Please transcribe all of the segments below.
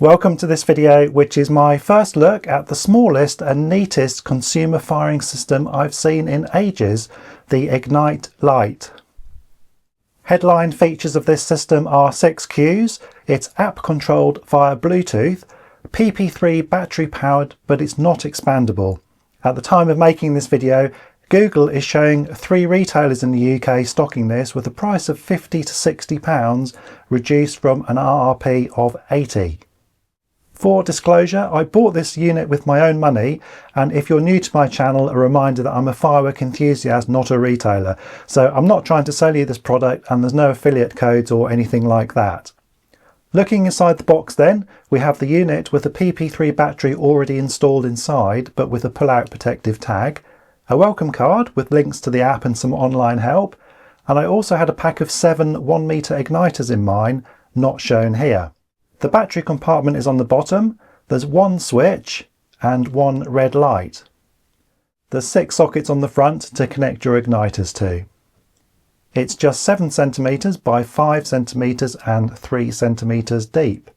Welcome to this video, which is my first look at the smallest and neatest consumer firing system I've seen in ages, the Ignite Lite. Headline features of this system are 6 Qs, it's app controlled via Bluetooth, PP3 battery powered, but it's not expandable. At the time of making this video, Google is showing 3 retailers in the UK stocking this with a price of £50 to £60, reduced from an RRP of £80. For disclosure, I bought this unit with my own money, and if you're new to my channel, a reminder that I'm a firework enthusiast, not a retailer. So I'm not trying to sell you this product, and there's no affiliate codes or anything like that. Looking inside the box then, we have the unit with a PP3 battery already installed inside, but with a pull-out protective tag, a welcome card with links to the app and some online help, and I also had a pack of 7 1-meter igniters in mine, not shown here. The battery compartment is on the bottom, there's 1 switch and 1 red light. There's 6 sockets on the front to connect your igniters to. It's just 7 cm by 5 cm and 3 cm deep.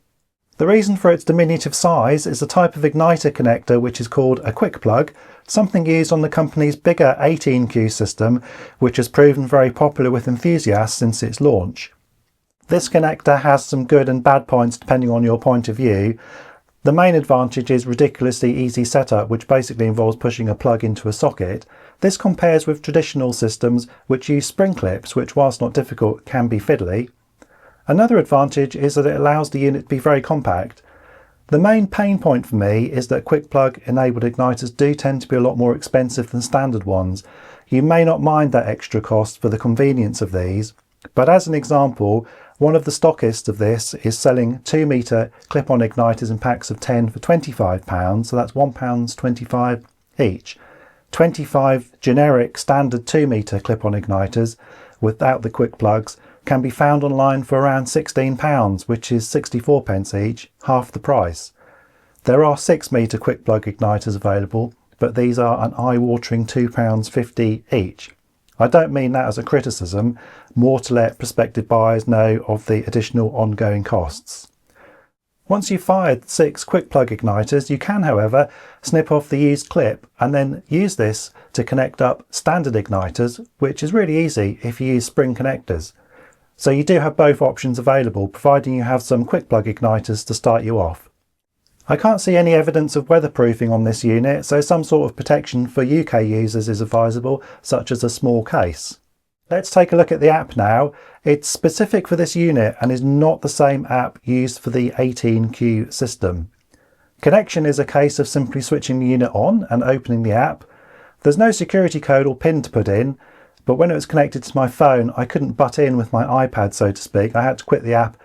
The reason for its diminutive size is the type of igniter connector which is called a quick plug, something used on the company's bigger 18Q system, which has proven very popular with enthusiasts since its launch. This connector has some good and bad points depending on your point of view. The main advantage is ridiculously easy setup, which basically involves pushing a plug into a socket. This compares with traditional systems which use spring clips, which whilst not difficult can be fiddly. Another advantage is that it allows the unit to be very compact. The main pain point for me is that quick plug enabled igniters do tend to be a lot more expensive than standard ones. You may not mind that extra cost for the convenience of these, but as an example, one of the stockists of this is selling 2-meter clip-on igniters in packs of 10 for £25, so that's £1.25 each. 25 generic standard 2-meter clip-on igniters without the quick plugs can be found online for around £16, which is 64p each, half the price. There are 6-meter quick plug igniters available, but these are an eye-watering £2.50 each. I don't mean that as a criticism, more to let prospective buyers know of the additional ongoing costs. Once you've fired 6 quick plug igniters, you can, however, snip off the used clip and then use this to connect up standard igniters, which is really easy if you use spring connectors. So you do have both options available, providing you have some quick plug igniters to start you off. I can't see any evidence of weatherproofing on this unit, so some sort of protection for UK users is advisable, such as a small case. Let's take a look at the app now. It's specific for this unit and is not the same app used for the 18Q system. Connection is a case of simply switching the unit on and opening the app. There's no security code or PIN to put in, but when it was connected to my phone, I couldn't butt in with my iPad, so to speak. I had to quit the app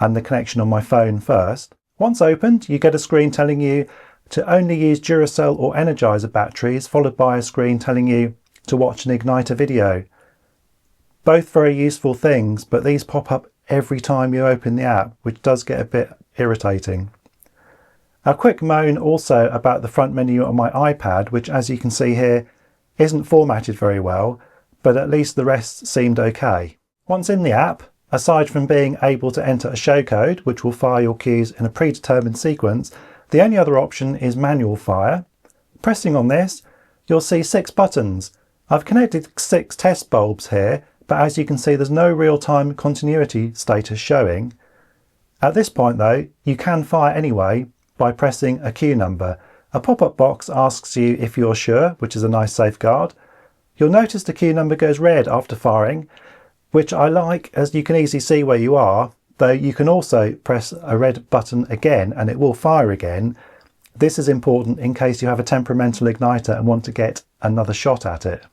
and the connection on my phone first. Once opened, you get a screen telling you to only use Duracell or Energizer batteries, followed by a screen telling you to watch an igniter video. Both very useful things, but these pop up every time you open the app, which does get a bit irritating. A quick moan also about the front menu on my iPad, which as you can see here isn't formatted very well, but at least the rest seemed okay. Once in the app, aside from being able to enter a show code, which will fire your cues in a predetermined sequence, the only other option is manual fire. Pressing on this, you'll see 6 buttons. I've connected 6 test bulbs here, but as you can see there's no real-time continuity status showing. At this point though, you can fire anyway by pressing a cue number. A pop-up box asks you if you're sure, which is a nice safeguard. You'll notice the cue number goes red after firing, which I like as you can easily see where you are, though you can also press a red button again and it will fire again. This is important in case you have a temperamental igniter and want to get another shot at it.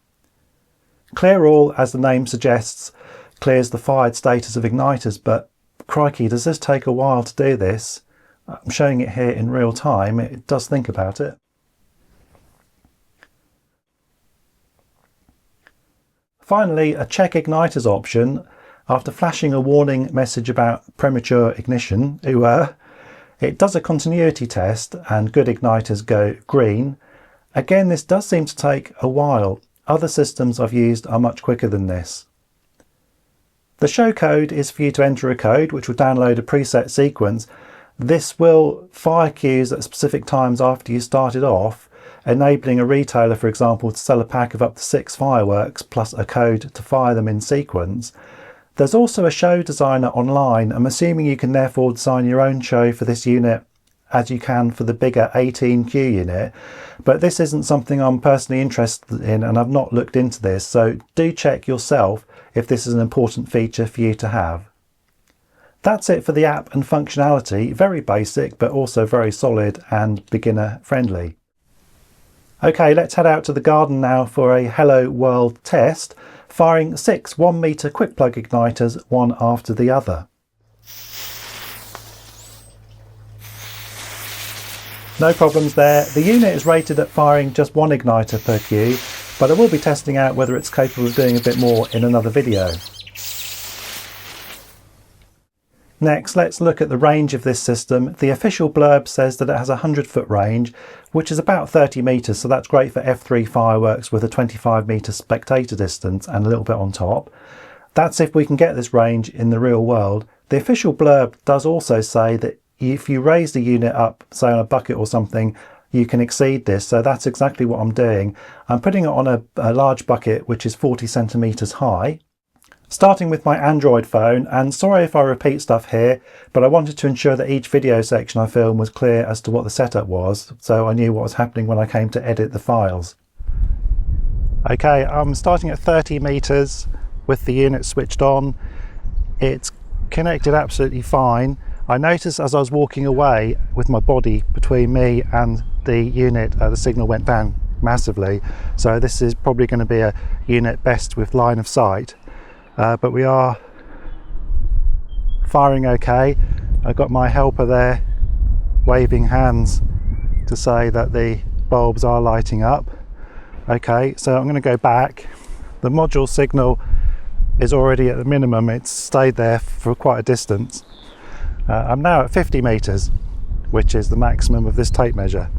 Clear all, as the name suggests, clears the fired status of igniters, but crikey, does this take a while to do this? I'm showing it here in real time, it does think about it. Finally, a check igniters option. After flashing a warning message about premature ignition, it does a continuity test and good igniters go green. Again, this does seem to take a while. Other systems I've used are much quicker than this. The show code is for you to enter a code which will download a preset sequence, This will fire cues at specific times after you started off, enabling a retailer, for example, to sell a pack of up to 6 fireworks plus a code to fire them in sequence. There's also a show designer online. I'm assuming you can therefore design your own show for this unit as you can for the bigger 18Q unit, but this isn't something I'm personally interested in and I've not looked into this, so do check yourself if this is an important feature for you to have. That's it for the app and functionality. Very basic but also very solid and beginner friendly. Okay, let's head out to the garden now for a Hello World test, firing 6 1 metre quick plug igniters one after the other. No problems there. The unit is rated at firing just 1 igniter per cue, but I will be testing out whether it's capable of doing a bit more in another video. Next, let's look at the range of this system. The official blurb says that it has a 100-foot range, which is about 30 metres, so that's great for F3 fireworks with a 25-metre spectator distance and a little bit on top. That's if we can get this range in the real world. The official blurb does also say that if you raise the unit up, say on a bucket or something, you can exceed this, so that's exactly what I'm doing. I'm putting it on a large bucket which is 40 centimetres high. Starting with my Android phone, and sorry if I repeat stuff here, but I wanted to ensure that each video section I filmed was clear as to what the setup was, so I knew what was happening when I came to edit the files. Okay, I'm starting at 30 meters with the unit switched on. It's connected absolutely fine. I noticed as I was walking away with my body between me and the unit, the signal went down massively, so this is probably going to be a unit best with line of sight. But we are firing okay. I've got my helper there waving hands to say that the bulbs are lighting up. Okay, so I'm going to go back. The module signal is already at the minimum. It's stayed there for quite a distance. I'm now at 50 meters, which is the maximum of this tape measure.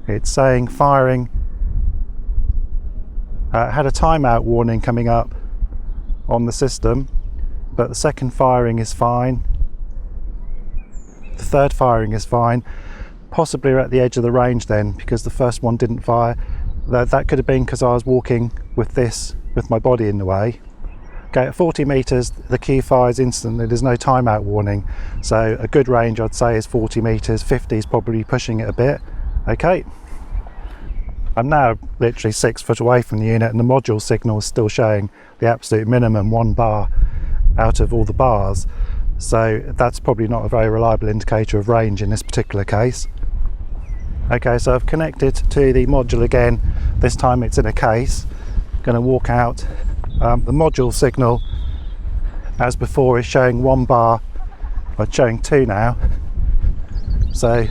It's saying firing. Had a timeout warning coming up on the system, but the second firing is fine. The third firing is fine. Possibly we're at the edge of the range then, because the first one didn't fire. That could have been because I was walking with this, with my body in the way. Okay, at 40 meters, the cue fires instantly. There's no timeout warning. So a good range I'd say is 40 meters. 50 is probably pushing it a bit. Okay. I'm now literally 6 foot away from the unit and the module signal is still showing the absolute minimum 1 bar out of all the bars. So that's probably not a very reliable indicator of range in this particular case. Okay, so I've connected to the module again. This time it's in a case. Going to walk out. The module signal, as before, is showing 1 bar, but it's showing 2 now. So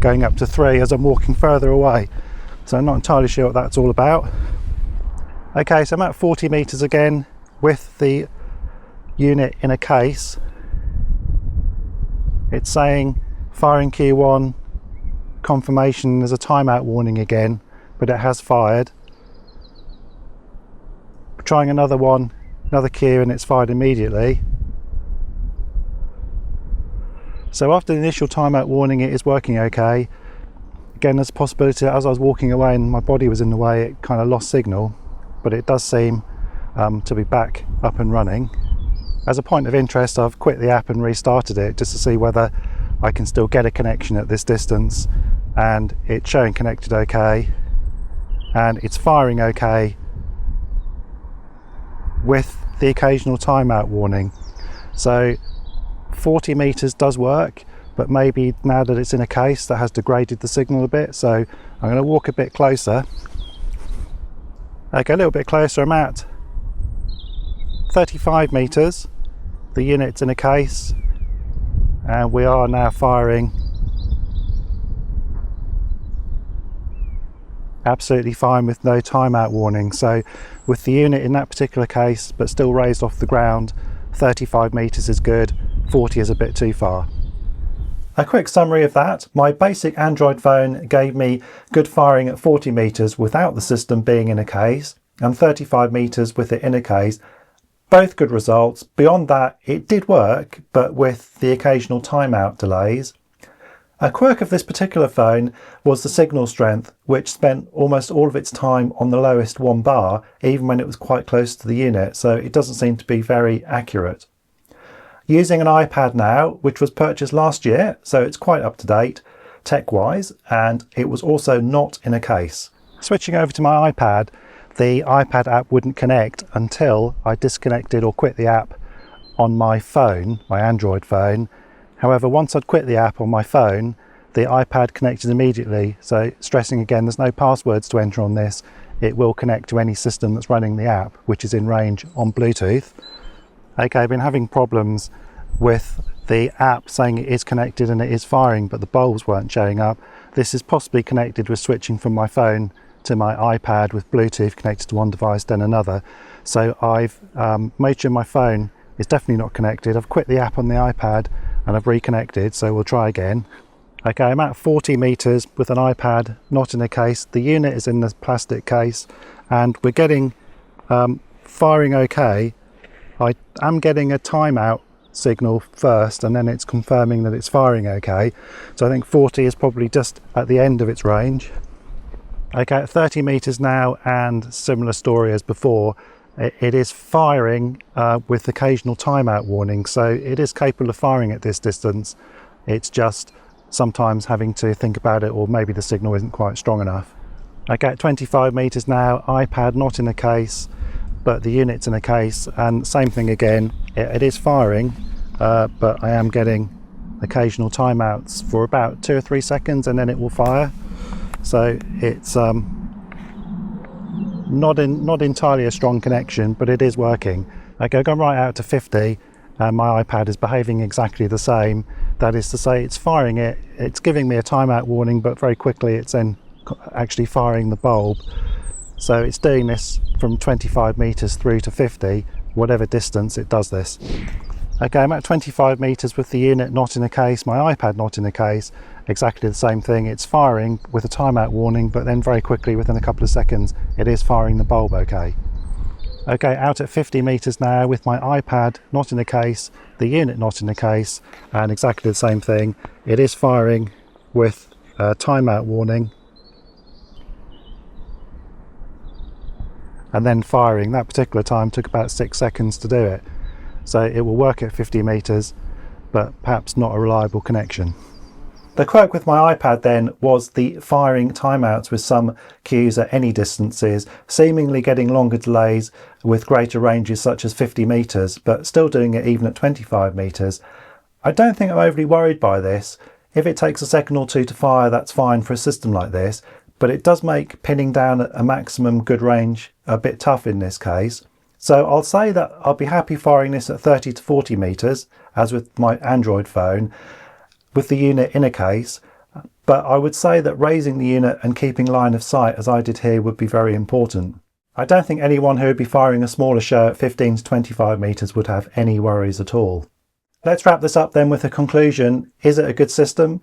going up to 3 as I'm walking further away. So I'm not entirely sure what that's all about. Okay, so I'm at 40 meters again with the unit in a case. It's saying firing Q1, confirmation. There's a timeout warning again, but it has fired. Trying another one, another cue, and it's fired immediately. So after the initial timeout warning, it is working okay. Again, there's a possibility that as I was walking away and my body was in the way, it kind of lost signal, but it does seem to be back up and running. As a point of interest, I've quit the app and restarted it just to see whether I can still get a connection at this distance, and it's showing connected okay, and it's firing okay with the occasional timeout warning. So 40 meters does work, but maybe now that it's in a case, that has degraded the signal a bit. So I'm going to walk a bit closer. Okay, a little bit closer. I'm at 35 meters. The unit's in a case, and we are now firing absolutely fine with no timeout warning. So with the unit in that particular case, but still raised off the ground, 35 meters is good, 40 is a bit too far. A quick summary of that: my basic Android phone gave me good firing at 40 meters without the system being in a case, and 35 meters with it in a case. Both good results. Beyond that, it did work, but with the occasional timeout delays. A quirk of this particular phone was the signal strength, which spent almost all of its time on the lowest 1 bar, even when it was quite close to the unit, so it doesn't seem to be very accurate. Using an iPad now, which was purchased last year, so it's quite up to date tech-wise, and it was also not in a case. Switching over to my iPad, the iPad app wouldn't connect until I disconnected or quit the app on my phone, my Android phone. However, once I'd quit the app on my phone, the iPad connected immediately. So stressing again, there's no passwords to enter on this. It will connect to any system that's running the app, which is in range on Bluetooth. Okay, I've been having problems with the app saying it is connected and it is firing, but the bulbs weren't showing up. This is possibly connected with switching from my phone to my iPad with Bluetooth connected to one device then another. So I've made sure my phone is definitely not connected. I've quit the app on the iPad and I've reconnected, so we'll try again. Okay, I'm at 40 meters with an iPad not in a case. The unit is in the plastic case and we're getting firing okay. I am getting a timeout signal first and then it's confirming that it's firing okay. So I think 40 is probably just at the end of its range. Okay, at 30 meters now, and similar story as before, it is firing with occasional timeout warning, so it is capable of firing at this distance. It's just sometimes having to think about it, or maybe the signal isn't quite strong enough. Okay, at 25 meters now, iPad not in a case, but the unit's in a case, and same thing again, it is firing, but I am getting occasional timeouts for about 2 or 3 seconds and then it will fire. So it's not entirely a strong connection, but it is working. Okay, I've gone right out to 50 and my iPad is behaving exactly the same. That is to say, it's firing it, it's giving me a timeout warning, but very quickly it's then actually firing the bulb. So it's doing this from 25 meters through to 50, whatever distance it does this. Okay, I'm at 25 meters with the unit not in a case, my iPad not in a case, exactly the same thing. It's firing with a timeout warning, but then very quickly, within a couple of seconds, it is firing the bulb okay. Okay, out at 50 meters now with my iPad not in a case, the unit not in a case, and exactly the same thing. It is firing with a timeout warning, and then firing. That particular time took about 6 seconds to do it. So it will work at 50 meters, but perhaps not a reliable connection. The quirk with my iPad then was the firing timeouts with some cues at any distances, seemingly getting longer delays with greater ranges such as 50 meters, but still doing it even at 25 meters. I don't think I'm overly worried by this. If it takes a second or two to fire, that's fine for a system like this, but it does make pinning down a maximum good range a bit tough in this case. So I'll say that I'll be happy firing this at 30 to 40 meters, as with my Android phone, with the unit in a case, but I would say that raising the unit and keeping line of sight as I did here would be very important. I don't think anyone who would be firing a smaller show at 15 to 25 meters would have any worries at all. Let's wrap this up then with a conclusion. Is it a good system?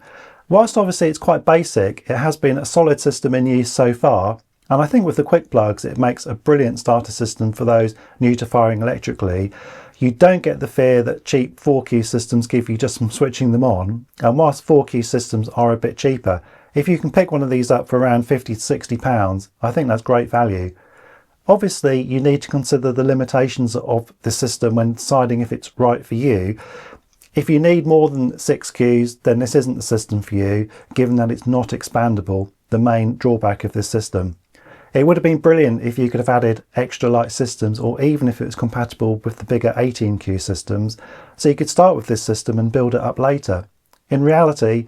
Whilst obviously it's quite basic, it has been a solid system in use so far, and I think with the quick plugs it makes a brilliant starter system for those new to firing electrically. You don't get the fear that cheap 4Q systems give you just from switching them on, and whilst 4Q systems are a bit cheaper, if you can pick one of these up for around £50 to £60, I think that's great value. Obviously you need to consider the limitations of the system when deciding if it's right for you. If you need more than 6 Qs, then this isn't the system for you, given that it's not expandable, the main drawback of this system. It would have been brilliant if you could have added extra light systems, or even if it was compatible with the bigger 18Q systems, so you could start with this system and build it up later. In reality,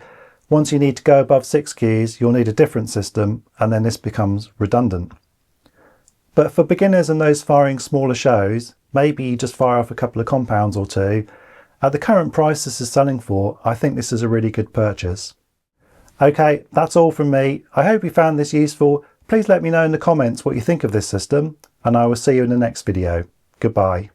once you need to go above 6 Qs, you'll need a different system, and then this becomes redundant. But for beginners and those firing smaller shows, maybe you just fire off a couple of compounds or two. At the current price this is selling for, I think this is a really good purchase. Okay, that's all from me. I hope you found this useful. Please let me know in the comments what you think of this system, and I will see you in the next video. Goodbye.